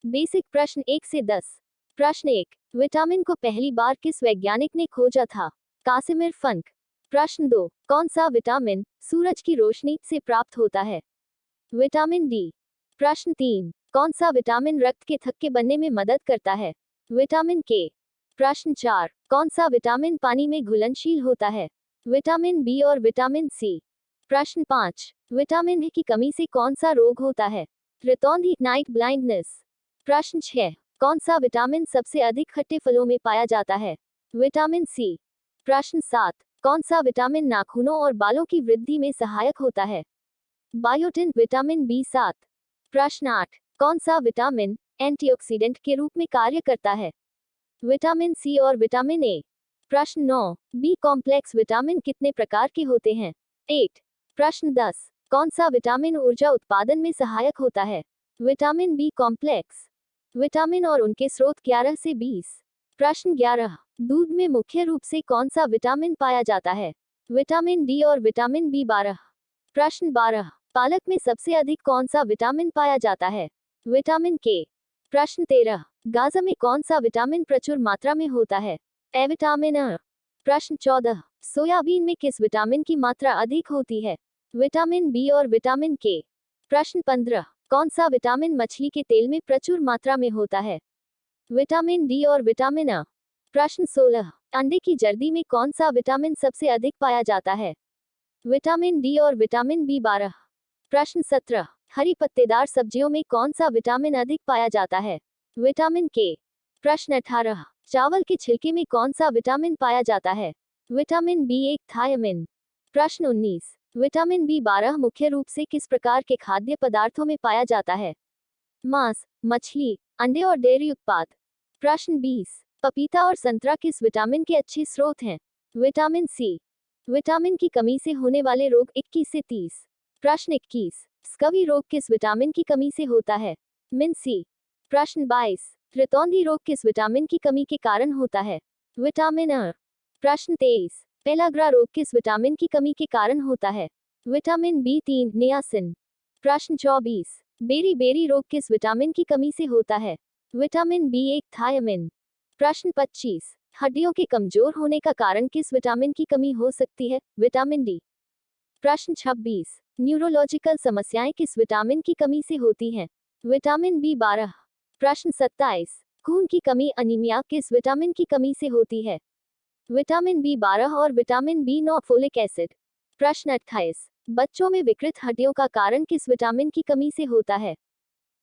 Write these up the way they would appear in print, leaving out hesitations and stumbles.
Basic प्रश्न 1 से 10। प्रश्न 1, विटामिन को पहली बार किस वैज्ञानिक ने खोजा था? Casimir Funk. प्रश्न 2, कौन सा विटामिन सूरज की रोशनी से प्राप्त होता है? Vitamin D. प्रश्न 3, कौन सा विटामिन रक्त के थक्के बनने में मदद करता है? विटामिन के। प्रश्न 4, कौन सा विटामिन पानी में घुलनशील होता है? विटामिन बी और विटामिन सी। प्रश्न 5, विटामिन डी की कमी से कौन सा रोग होता है? रतौंधी, नाइट ब्लाइंडनेस। प्रश्न 6, कौन सा विटामिन सबसे अधिक खट्टे फलों में पाया जाता है? Vitamin C. प्रश्न 7, कौन सा विटामिन नाखूनों और बालों की वृद्धि में सहायक होता है? Biotin, vitamin B7। प्रश्न 8, कौन सा विटामिन एंटीऑक्सीडेंट के रूप में कार्य करता है? विटामिन सी और विटामिन ए। प्रश्न 9, बी कॉम्प्लेक्स विटामिन कितने प्रकार के होते हैं? 8। प्रश्न 10, कौन सा विटामिन ऊर्जा उत्पादन में सहायक होता है? Vitamin B complex. विटामिन और उनके स्रोत 11 से 20। प्रश्न 11, दूध में मुख्य रूप से कौन सा विटामिन पाया जाता है? विटामिन डी और विटामिन B12। प्रश्न 12, पालक में सबसे अधिक कौन सा विटामिन पाया जाता है? विटामिन के। प्रश्न 13, गाजर में कौन सा विटामिन प्रचुर मात्रा में होता है? ए विटामिन अ। प्रश्न 14, सोयाबीन में किस विटामिन की मात्रा अधिक होती है? विटामिन बी और विटामिन के। प्रश्न 15, कौन सा विटामिन मछली के तेल में प्रचुर मात्रा में होता है? विटामिन डी और विटामिन अ। प्रश्न 16, अंडे की जर्दी में कौन सा विटामिन सबसे अधिक पाया जाता है? विटामिन डी और विटामिन B12। प्रश्न 17, हरी पत्तेदार सब्जियों में कौन सा विटामिन अधिक पाया जाता है? विटामिन के। प्रश्न 18, चावल के छिलके में कौन सा विटामिन पाया जाता है? Vitamin B1 thiamine. प्रश्न 19, विटामिन B12 मुख्य रूप से किस प्रकार के खाद्य पदार्थों में पाया जाता है? मांस, मछली, अंडे और डेयरी उत्पाद। प्रश्न 20, पपीता और संतरा किस विटामिन के अच्छे स्रोत हैं? Vitamin C. विटामिन की कमी से होने वाले रोग 21 से 30। प्रश्न 21, स्कवी रोग किस विटामिन की कमी से होता है? मिन सी। प्रश्न 22, रतौंधी रोग किस विटामिन की कमी के कारण होता है? विटामिन अ। प्रश्न 23, पेलाग्रा रोग किस विटामिन की कमी के कारण होता है? Vitamin B3 niacin. प्रश्न 24, बेरी बेरी रोग किस विटामिन की कमी से होता है? Vitamin B1 thiamine. प्रश्न 25, हड्डियों के कमजोर होने का कारण किस विटामिन की कमी हो सकती है? Vitamin D. प्रश्न 26, न्यूरोलॉजिकल समस्याएं किस विटामिन की कमी से होती हैं? Vitamin B12। प्रश्न 27, खून की कमी अनीमिया किस विटामिन की कमी से होती है? विटामिन B12 और विटामिन B9 फोलिक एसिड। प्रश्न 28, बच्चों में विकृत हड्डियों का कारण किस विटामिन की कमी से होता है?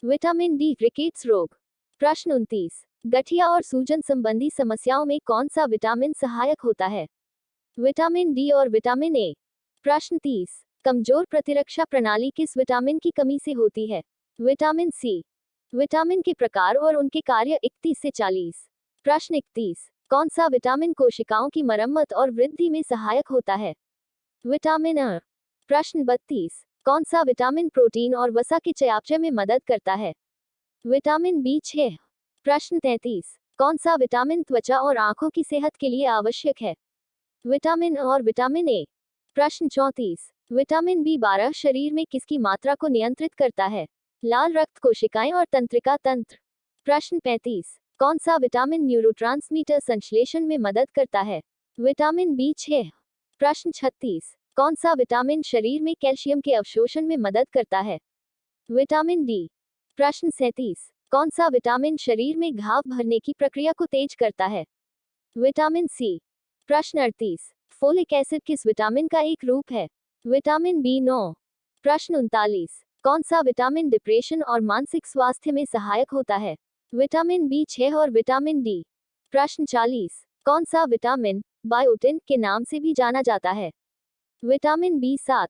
विटामिन डी, रिकेट्स रोग। प्रश्न 29, गठिया और सूजन संबंधी समस्याओं में कौन सा विटामिन सहायक होता है? विटामिन डी और विटामिन ए। प्रश्न 30, कमजोर प्रतिरक्षा प्रणाली किस विटामिन की कमी से होती है? विटामिन सी। विटामिन के प्रकार और उनके कार्य 31 से 40। प्रश्न 31, कौन सा विटामिन कोशिकाओं की मरम्मत और वृद्धि में सहायक होता है? विटामिन अ। प्रश्न 32, कौन सा विटामिन प्रोटीन और वसा के चयापचय में मदद करता है? Vitamin B6। प्रश्न 33, कौन सा विटामिन त्वचा और आंखों की सेहत के लिए आवश्यक है? विटामिन और विटामिन ए। प्रश्न 34, विटामिन B12 शरीर में किसकी मात्रा को नियंत्रित करता है? लाल रक्त कोशिकाएं और तंत्रिका तंत्र। प्रश्न 35, कौन सा विटामिन न्यूरोट्रांसमीटर संश्लेषण में मदद करता है? Vitamin B6। प्रश्न 36, कौन सा विटामिन शरीर में कैल्शियम के अवशोषण में मदद करता है? Vitamin D. प्रश्न 37, कौन सा विटामिन शरीर में घाव भरने की प्रक्रिया को तेज करता है? Vitamin C. प्रश्न 38, फोलिक एसिड किस विटामिन का एक रूप है? Vitamin B9। प्रश्न 39, कौन सा विटामिन डिप्रेशन और मानसिक स्वास्थ्य में सहायक होता है? विटामिन B6 और विटामिन डी। प्रश्न 40, कौन सा विटामिन बायोटिन के नाम से भी जाना जाता है? Vitamin B7।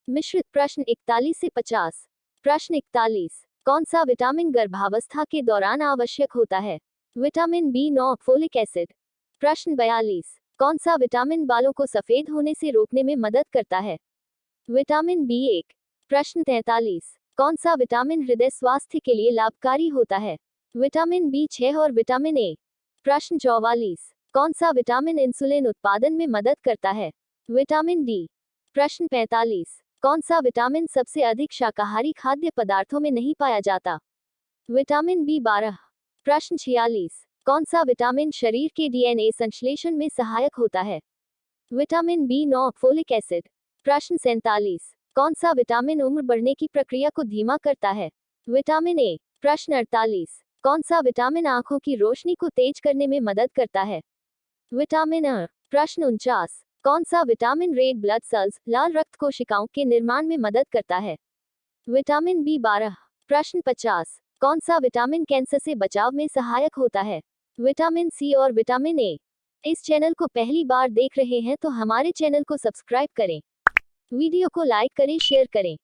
मिश्रित। प्रश्न 41 से 50। प्रश्न 41, कौन सा विटामिन गर्भावस्था के दौरान आवश्यक होता है? Vitamin B9 folic acid. प्रश्न 42, कौन सा विटामिन बालों को सफेद होने से रोकने में मदद करता है? Vitamin B1। प्रश्न 43, कौन सा विटामिन हृदय स्वास्थ्य के लिए लाभकारी होता है? विटामिन B6 और विटामिन ए। प्रश्न 44, कौन सा विटामिन इंसुलिन उत्पादन में मदद करता है? Vitamin D. प्रश्न 45, कौन सा विटामिन सबसे अधिक शाकाहारी खाद्य पदार्थों में नहीं पाया जाता? Vitamin B12। प्रश्न 46। कौन सा विटामिन शरीर के डीएनए संश्लेषण में सहायक होता है? Vitamin B9 folic acid. प्रश्न 47। कौन सा विटामिन उम्र बढ़ने की प्रक्रिया को धीमा करता है? Vitamin A. प्रश्न 48। कौन सा विटामिन आंखों की रोशनी को तेज करने में मदद करता है? विटामिन अ। प्रश्न 49। कौन सा विटामिन रेड ब्लड सेल्स लाल रक्त कोशिकाओं के निर्माण में मदद करता है? Vitamin B12। प्रश्न 50। कौन सा विटामिन कैंसर से बचाव में सहायक होता है? विटामिन सी और विटामिन ए। इस चैनल को पहली बार देख रहे हैं तो हमारे चैनल को सब्सक्राइब करें, वीडियो को लाइक करें, शेयर करें।